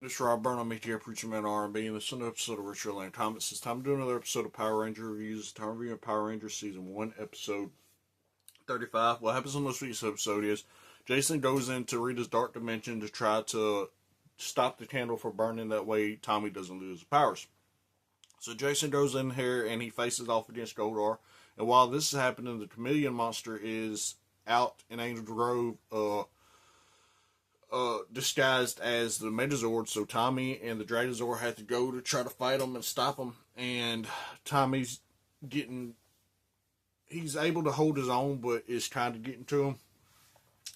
This is Rob Burnham, ATR Preacher Man R&B, and this is another episode of Richard Lang Comics. It's time to do another episode of Power Ranger Reviews. It's time to review Power Rangers Season 1, Episode 35. What happens on this week's episode is Jason goes into Rita's Dark Dimension to try to stop the candle from burning. That way Tommy doesn't lose his powers. So Jason goes in here and he faces off against Goldar. And while this is happening, the Chameleon Monster is out in Angel Grove, disguised as the Megazord, so Tommy and the Dragonzord had to go to try to fight him and stop him, and Tommy's he's able to hold his own, but is kind of getting to him,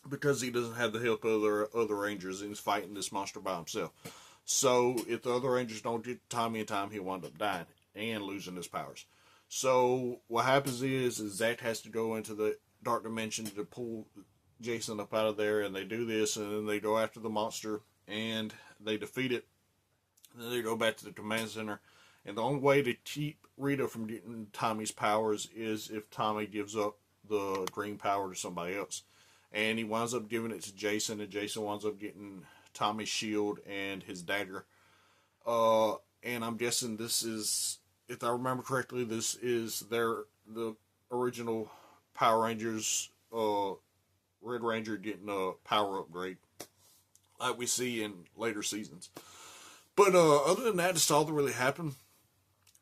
because he doesn't have the help of other Rangers, and he's fighting this monster by himself. So, if the other Rangers don't get Tommy in time, he'll wind up dying, and losing his powers. So, what happens is Zach has to go into the Dark Dimension to pull Jason up out of there, and they do this, and then they go after the monster, and they defeat it. And then they go back to the command center, and the only way to keep Rita from getting Tommy's powers is if Tommy gives up the green power to somebody else. And he winds up giving it to Jason, and Jason winds up getting Tommy's shield and his dagger. And I'm guessing this is, if I remember correctly, this is the original Power Rangers, Red Ranger getting a power upgrade like we see in later seasons. But other than that, that's all that really happened.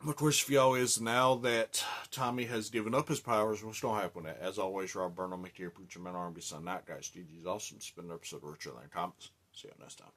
My question for y'all is, now that Tommy has given up his powers, what's going to happen with that? As always, Rob Burnham, make your Preacher Man R&B Sun Night, guys. GG's awesome. Spend an episode of Richard Lang Comics. See you next time.